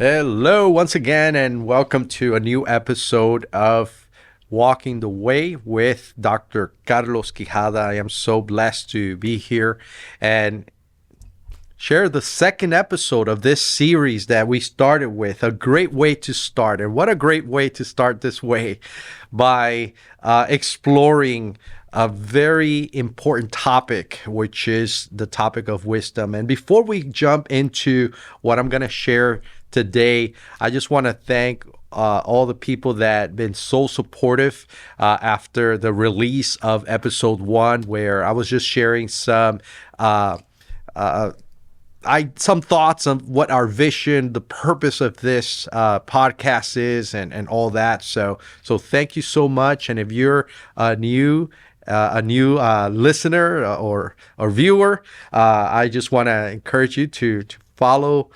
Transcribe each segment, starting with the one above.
Hello, once again, and welcome to a new episode of Walking the Way with Dr. Carlos Quijada. I am so blessed to be here and share the second episode of this series that we started with. A great way to start. And what a great way to start this way by exploring a very important topic, which is the topic of wisdom. And before we jump into what I'm going to share today, I just want to thank all the people that have been so supportive after the release of episode 1, where I was just sharing some some thoughts on what our vision, the purpose of this podcast is, and all that. So thank you so much. And if you're a new listener or viewer, I just want to encourage you to follow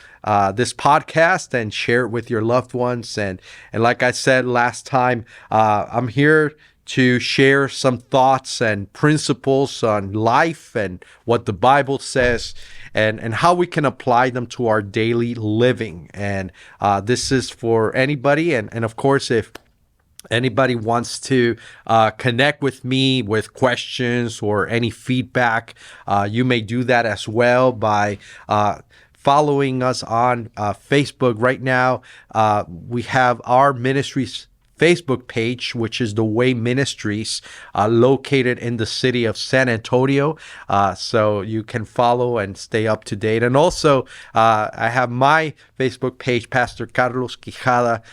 this podcast and share it with your loved ones. And like I said last time, I'm here to share some thoughts and principles on life and what the Bible says and how we can apply them to our daily living. And this is for anybody. And of course, if anybody wants to connect with me with questions or any feedback, you may do that as well by following us on Facebook. Right now, we have our ministry's Facebook page, which is The Way Ministries, located in the city of San Antonio. So you can follow and stay up to date. And also, I have my Facebook page, Pastor Carlos Quijada,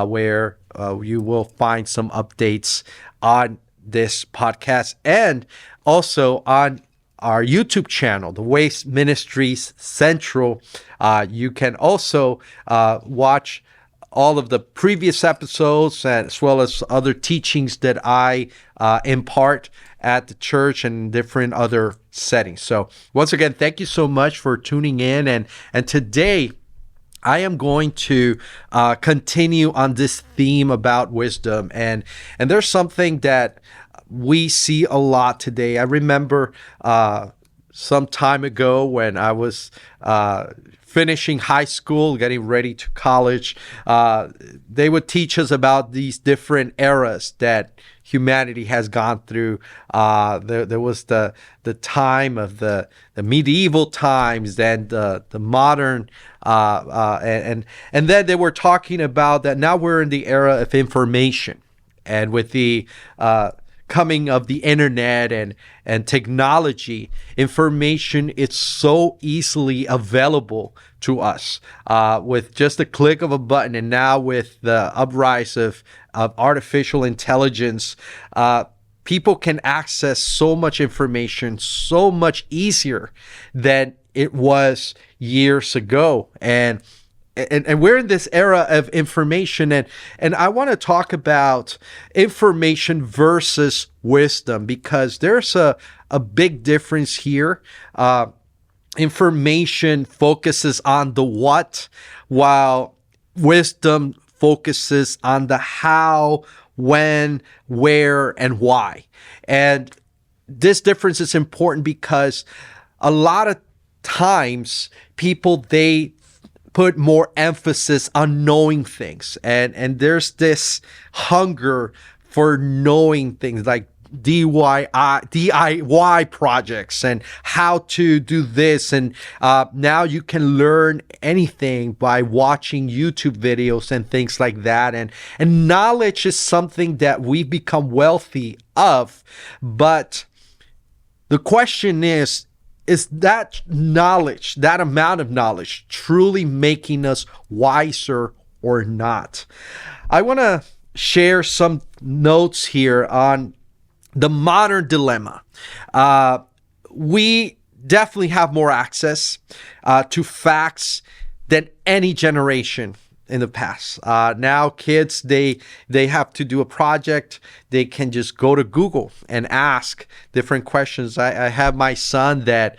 where you will find some updates on this podcast and also on our YouTube channel, The Way Ministries Central. You can also watch all of the previous episodes as well as other teachings that I impart at the church and different other settings. So once again, thank you so much for tuning in. And today I am going to continue on this theme about wisdom. And there's something that we see a lot today. I remember some time ago when I was finishing high school, getting ready to college, they would teach us about these different eras that humanity has gone through. There was the time of the medieval times, then the modern, and then they were talking about that now we're in the era of information, and with the coming of the internet and technology, information is so easily available to us with just a click of a button. And now with the uprise of artificial intelligence, people can access so much information so much easier than it was years ago. And we're in this era of information, and I want to talk about information versus wisdom, because there's a big difference here. Information focuses on the what, while wisdom focuses on the how, when, where, and why. And this difference is important because a lot of times people, they put more emphasis on knowing things, and there's this hunger for knowing things like DIY projects and how to do this, and now you can learn anything by watching YouTube videos and things like that, and knowledge is something that we've become wealthy of. But the question is that knowledge, that amount of knowledge, truly making us wiser or not? I want to share some notes here on the modern dilemma. We definitely have more access to facts than any generation in the past. Now kids, they have to do a project. They can just go to Google and ask different questions. I have my son that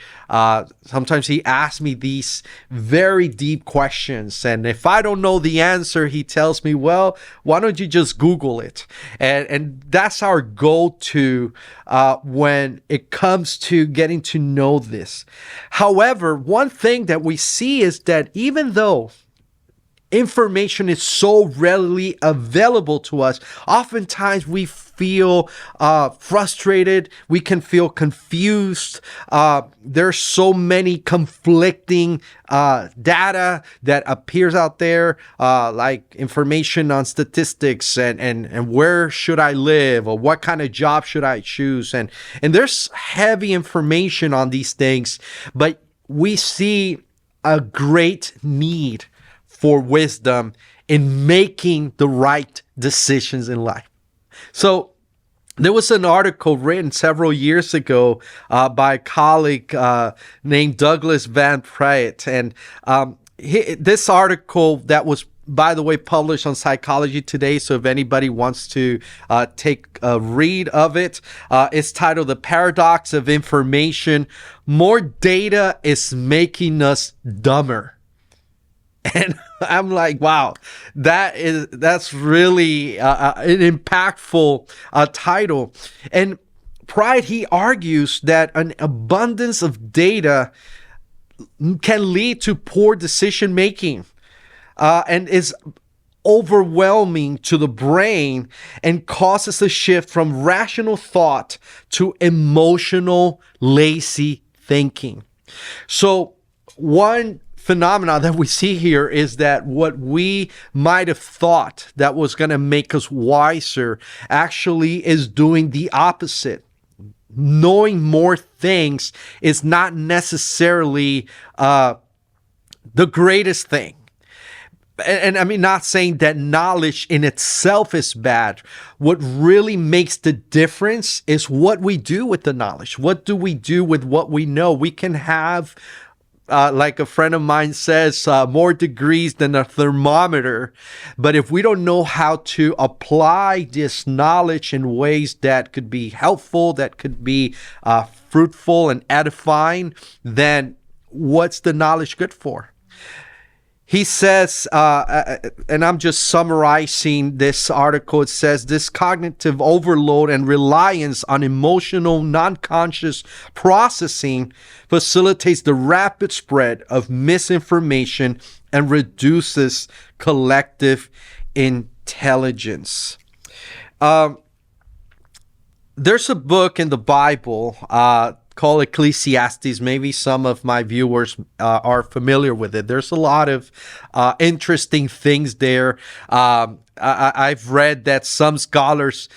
sometimes he asks me these very deep questions, and if I don't know the answer, he tells me, well, why don't you just Google it? And that's our go-to when it comes to getting to know this. However, one thing that we see is that even though information is so readily available to us, oftentimes we feel frustrated. We can feel confused. There's so many conflicting data that appears out there, like information on statistics and where should I live, or what kind of job should I choose. And there's heavy information on these things, but we see a great need for wisdom in making the right decisions in life. So there was an article written several years ago by a colleague named Douglas Van Praet. And this article that was, by the way, published on Psychology Today. So if anybody wants to take a read of it, it's titled "The Paradox of Information. More data is making us dumber." And I'm like, wow, that's really an impactful title. And Praet, he argues that an abundance of data can lead to poor decision making and is overwhelming to the brain and causes a shift from rational thought to emotional, lazy thinking. So one phenomena that we see here is that what we might have thought that was going to make us wiser actually is doing the opposite. Knowing more things is not necessarily the greatest thing. And I mean, not saying that knowledge in itself is bad. What really makes the difference is what we do with the knowledge. What do we do with what we know? We can have like a friend of mine says, more degrees than a thermometer. But if we don't know how to apply this knowledge in ways that could be helpful, that could be fruitful and edifying, then what's the knowledge good for? He says, and I'm just summarizing this article, it says, this cognitive overload and reliance on emotional, non-conscious processing facilitates the rapid spread of misinformation and reduces collective intelligence. There's a book in the Bible called Ecclesiastes. Maybe some of my viewers are familiar with it. There's a lot of interesting things there. I've read that some scholars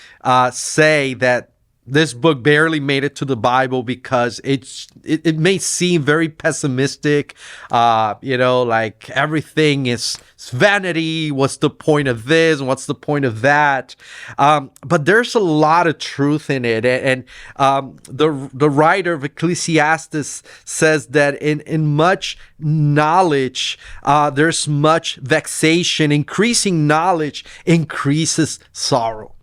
say that this book barely made it to the Bible because it may seem very pessimistic. Like everything is vanity. What's the point of this? What's the point of that? But there's a lot of truth in it. And the writer of Ecclesiastes says that in much knowledge, there's much vexation. Increasing knowledge increases sorrow.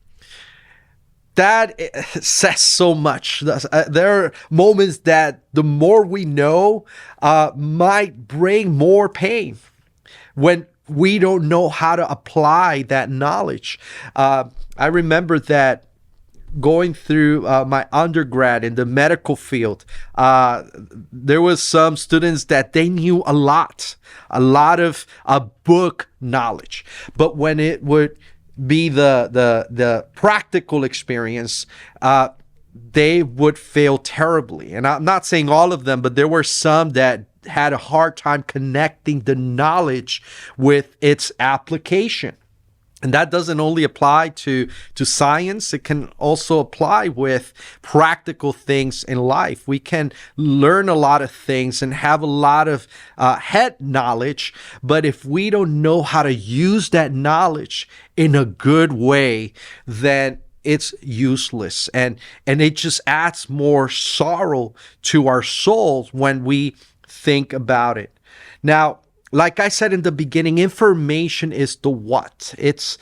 That says so much. There are moments that the more we know might bring more pain when we don't know how to apply that knowledge. I remember that going through my undergrad in the medical field, there was some students that they knew a lot of book knowledge. But when it would be the practical experience, they would fail terribly. And I'm not saying all of them, but there were some that had a hard time connecting the knowledge with its application. And that doesn't only apply to science. It can also apply with practical things in life. We can learn a lot of things and have a lot of head knowledge, but if we don't know how to use that knowledge in a good way, then it's useless. And it just adds more sorrow to our souls when we think about it. Now, like I said in the beginning, information is the what. It's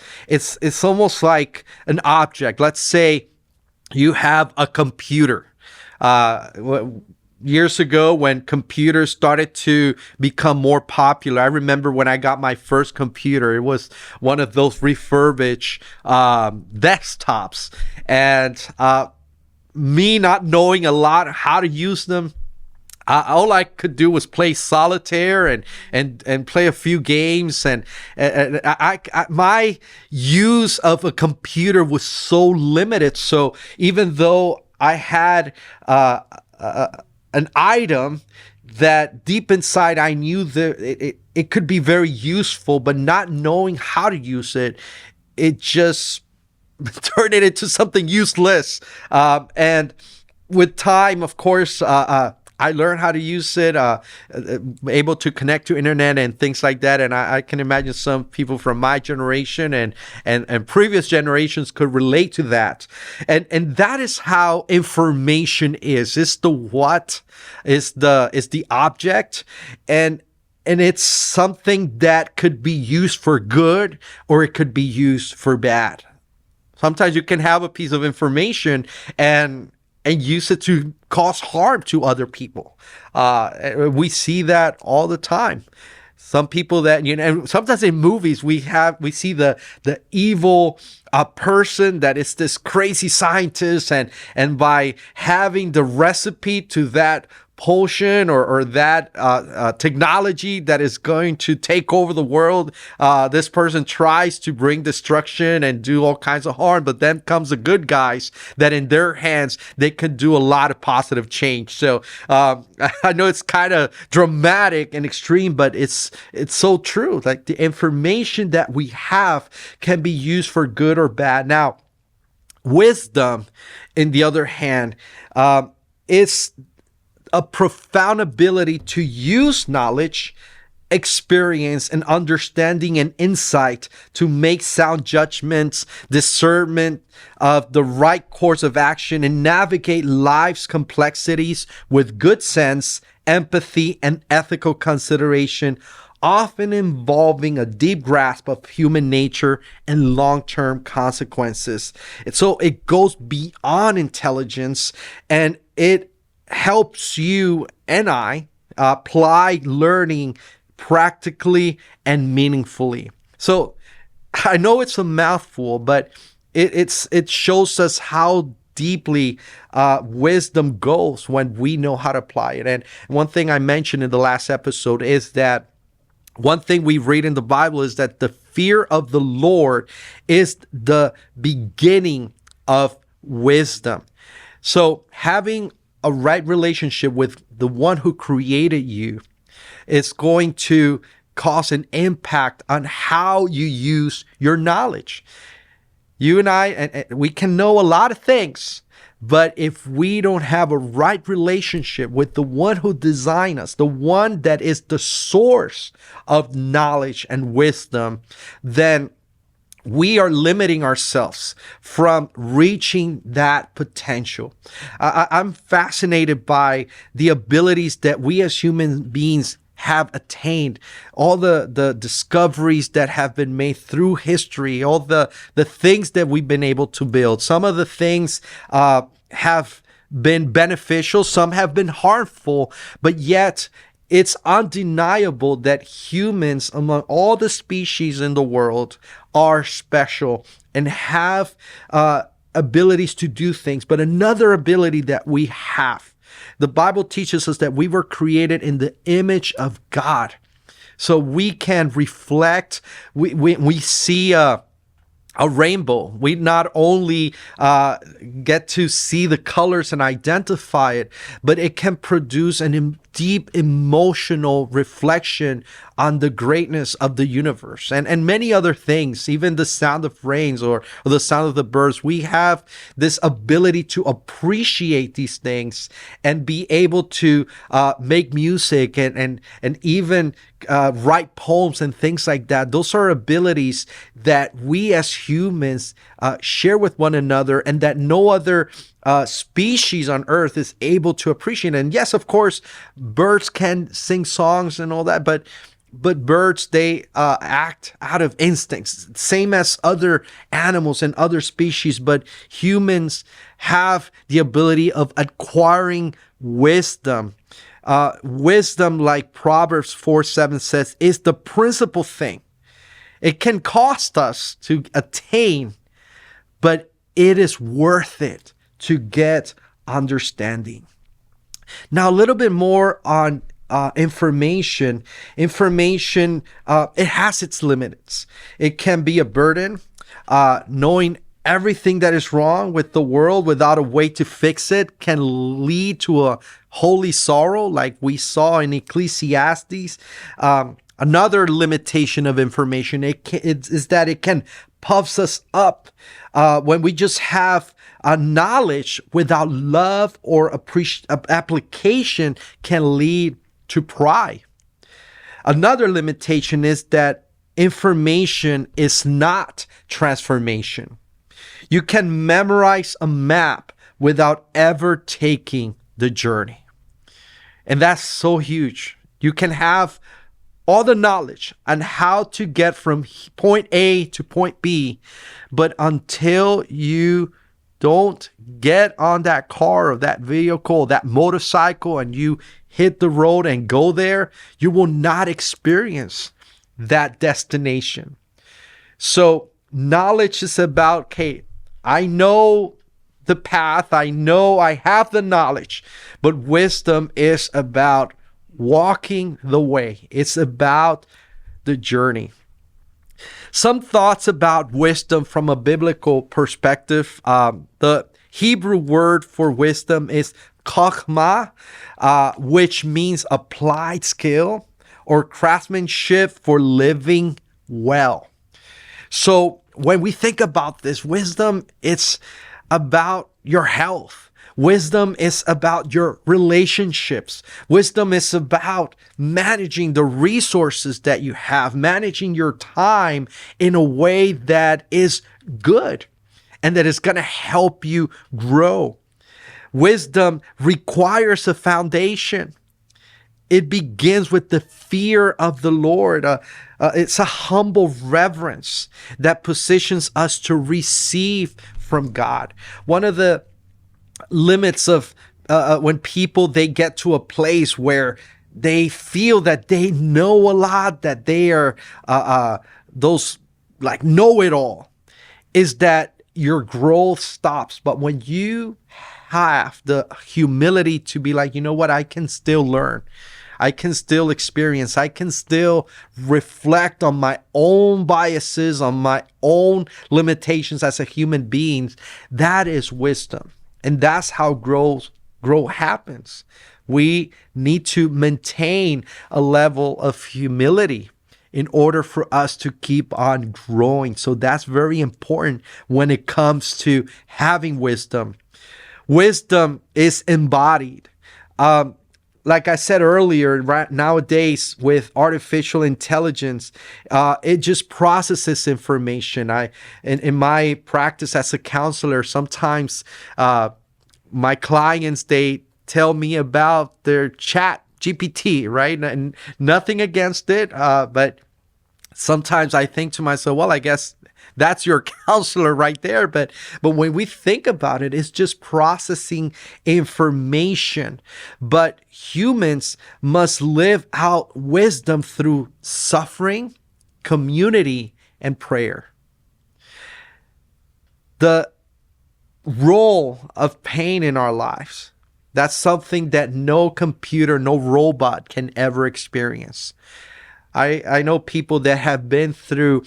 almost like an object. Let's say you have a computer. Years ago, when computers started to become more popular, I remember when I got my first computer, it was one of those refurbished desktops. And me not knowing a lot how to use them, all I could do was play solitaire and play a few games, and my use of a computer was so limited. So even though I had an item that deep inside I knew that it could be very useful, but not knowing how to use it, it just turned it into something useless. And with time, of course, I learned how to use it, able to connect to internet and things like that. And I can imagine some people from my generation and previous generations could relate to that. And that is how information is. It's the what, is the object, and it's something that could be used for good or it could be used for bad. Sometimes you can have a piece of information and use it to cause harm to other people. We see that all the time. Some people that, and sometimes in movies we see the evil person that is this crazy scientist, and by having the recipe to that potion or that technology that is going to take over the world, this person tries to bring destruction and do all kinds of harm. But then comes the good guys that in their hands they can do a lot of positive change. So I know it's kind of dramatic and extreme, but it's so true. Like, the information that we have can be used for good or bad. Now, wisdom, in the other hand, is a profound ability to use knowledge, experience, and understanding and insight to make sound judgments, discernment of the right course of action, and navigate life's complexities with good sense, empathy, and ethical consideration, often involving a deep grasp of human nature and long-term consequences. And so it goes beyond intelligence, and it helps you and I apply learning practically and meaningfully. So I know it's a mouthful, but it shows us how deeply wisdom goes when we know how to apply it. And one thing I mentioned in the last episode is that one thing we read in the Bible is that the fear of the Lord is the beginning of wisdom. So having a right relationship with the one who created you is going to cause an impact on how you use your knowledge. You and I, we can know a lot of things, but if we don't have a right relationship with the one who designed us, the one that is the source of knowledge and wisdom, then we are limiting ourselves from reaching that potential. I'm fascinated by the abilities that we as human beings have attained, all the discoveries that have been made through history, all the things that we've been able to build. Some of the things have been beneficial, some have been harmful, but yet it's undeniable that humans, among all the species in the world, are special and have abilities to do things. But another ability that we have, the Bible teaches us that we were created in the image of God. So we can reflect, we see a rainbow. We not only get to see the colors and identify it, but it can produce an deep emotional reflection on the greatness of the universe and many other things, even the sound of rains or the sound of the birds. We have this ability to appreciate these things and be able to make music and even write poems and things like that. Those are abilities that we as humans share with one another, and that no other species on earth is able to appreciate. And yes, of course, birds can sing songs and all that, but birds, they act out of instincts, same as other animals and other species. But humans have the ability of acquiring wisdom. Wisdom, like Proverbs 4:7 says, is the principal thing. It can cost us to attain, but it is worth it to get understanding. Now, a little bit more on information. Information, it has its limits. It can be a burden. Knowing everything that is wrong with the world without a way to fix it can lead to a holy sorrow, like we saw in Ecclesiastes. Another limitation of information is that it can puffs us up when we just have knowledge without love or application can lead to pride. Another limitation is that information is not transformation. You can memorize a map without ever taking the journey. And that's so huge. You can have all the knowledge on how to get from point A to point B, but until you don't get on that car or that vehicle, that motorcycle, and you hit the road and go there, you will not experience that destination. So knowledge is about, okay, I know the path, I know I have the knowledge, but wisdom is about walking the way. It's about the journey. Some thoughts about wisdom from a biblical perspective. The Hebrew word for wisdom is chokhmah, which means applied skill or craftsmanship for living well. So when we think about this, wisdom, it's about your health. Wisdom is about your relationships. Wisdom is about managing the resources that you have, managing your time in a way that is good and that is going to help you grow. Wisdom requires a foundation. It begins with the fear of the Lord. It's a humble reverence that positions us to receive from God. One of the limits of when people, they get to a place where they feel that they know a lot, that they are those like know-it-all, is that your growth stops. But when you have the humility to be like, you know what, I can still learn, I can still experience, I can still reflect on my own biases, on my own limitations as a human being, that is wisdom. And that's how growth happens. We need to maintain a level of humility in order for us to keep on growing. So that's very important when it comes to having wisdom. Wisdom is embodied. Like I said earlier, right nowadays with artificial intelligence, it just processes information. In my practice as a counselor, sometimes my clients, they tell me about their chat GPT, right? And nothing against it, but sometimes I think to myself, well, I guess that's your counselor right there. But when we think about it, it's just processing information. But humans must live out wisdom through suffering, community, and prayer. The role of pain in our lives, that's something that no computer, no robot can ever experience. I know people that have been through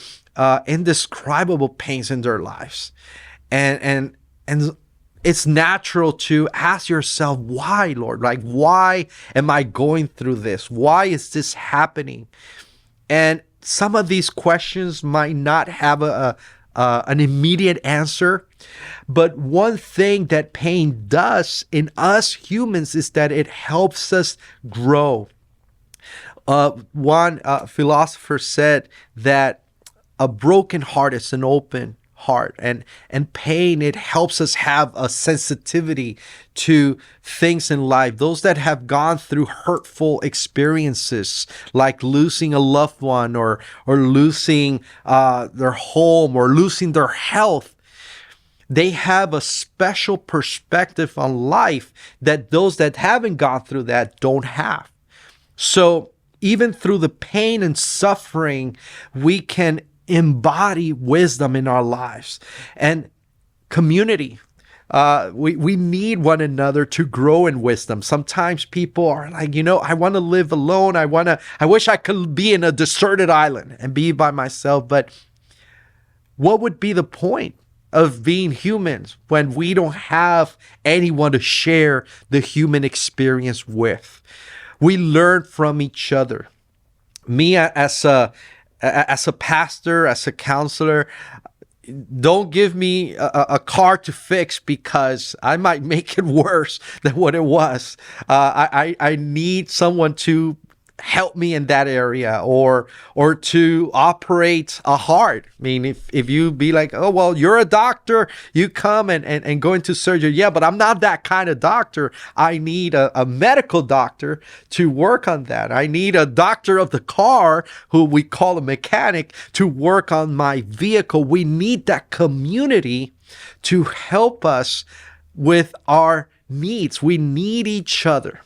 indescribable pains in their lives, and it's natural to ask yourself, why, Lord? Like, why am I going through this? Why is this happening? And some of these questions might not have an immediate answer, but one thing that pain does in us humans is that it helps us grow. One philosopher said that a broken heart is an open heart, and pain, it helps us have a sensitivity to things in life. Those that have gone through hurtful experiences, like losing a loved one or losing their home or losing their health, they have a special perspective on life that those that haven't gone through that don't have. So even through the pain and suffering, we can embody wisdom in our lives. And community, We need one another to grow in wisdom. Sometimes people are like, I want to live alone. I wish I could be in a deserted island and be by myself. But what would be the point of being humans when we don't have anyone to share the human experience with? We learn from each other. Me as a pastor, as a counselor, don't give me a car to fix because I might make it worse than what it was. I need someone to help me in that area, or to operate a heart. I mean, if you be like, oh, well, you're a doctor, you come and go into surgery. Yeah, but I'm not that kind of doctor. I need a medical doctor to work on that. I need a doctor of the car, who we call a mechanic, to work on my vehicle. We need that community to help us with our needs. We need each other.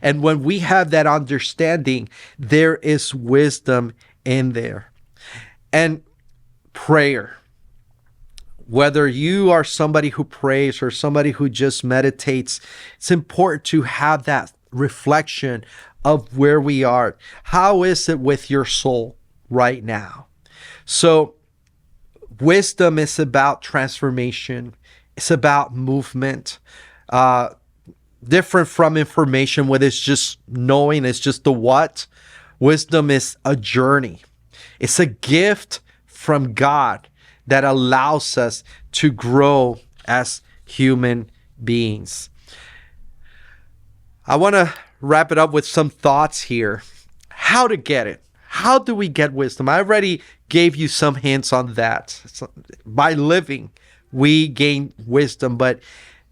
And when we have that understanding, there is wisdom in there. And prayer. Whether you are somebody who prays or somebody who just meditates, it's important to have that reflection of where we are. How is it with your soul right now? So wisdom is about transformation. It's about movement. Different from information, where it's just knowing, it's just the what. Wisdom is a journey. It's a gift from God that allows us to grow as human beings. I want to wrap it up with some thoughts here. How to get it? How do we get wisdom? I already gave you some hints on that. By living, we gain wisdom, but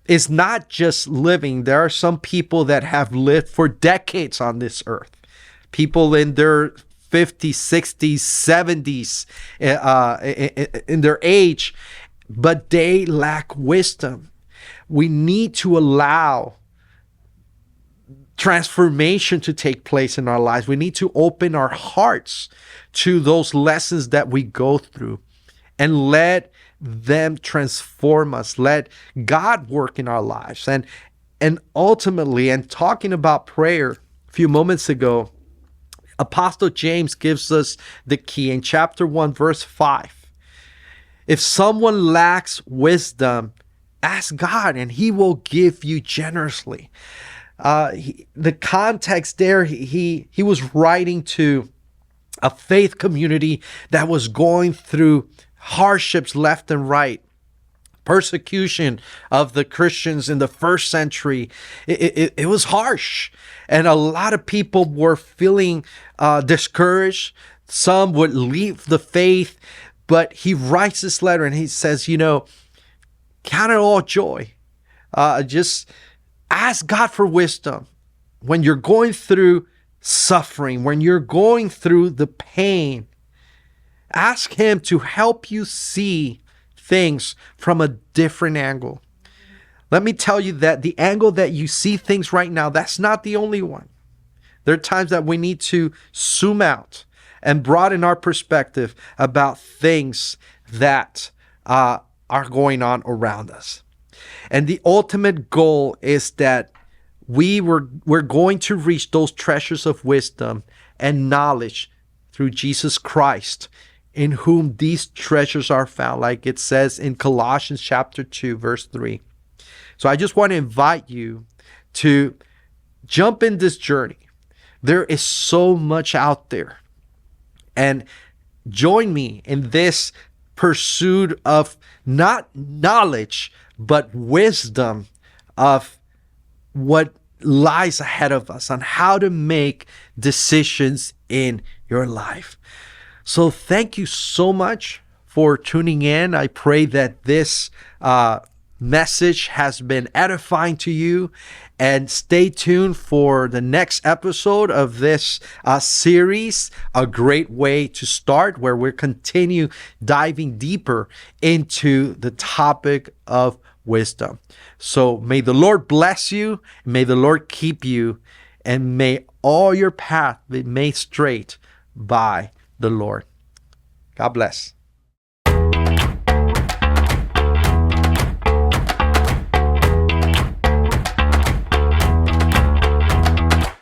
it's not just living. There are some people that have lived for decades on this earth. People in their 50s, 60s, 70s, in their age, but they lack wisdom. We need to allow transformation to take place in our lives. We need to open our hearts to those lessons that we go through and let them transform us. Let God work in our lives. And ultimately, and talking about prayer a few moments ago, Apostle James gives us the key in chapter 1, verse 5. If someone lacks wisdom, ask God and he will give you generously. The context there, he was writing to a faith community that was going through hardships left and right, persecution of the Christians in the first century. It was harsh, and a lot of people were feeling discouraged. Some would leave the faith, but he writes this letter and he says, count it all joy. Just ask God for wisdom when you're going through suffering, when you're going through the pain. Ask him to help you see things from a different angle. Let me tell you that the angle that you see things right now, that's not the only one. There are times that we need to zoom out and broaden our perspective about things that are going on around us. And the ultimate goal is that we're going to reach those treasures of wisdom and knowledge through Jesus Christ, in whom these treasures are found, like it says in Colossians chapter 2, verse 3. So I just want to invite you to jump in this journey. There is so much out there. And join me in this pursuit of not knowledge, but wisdom of what lies ahead of us, on how to make decisions in your life. So thank you so much for tuning in. I pray that this message has been edifying to you, and stay tuned for the next episode of this series, A Great Way to Start, where we'll continue diving deeper into the topic of wisdom. So may the Lord bless you, may the Lord keep you, and may all your path be made straight by the Lord. God bless.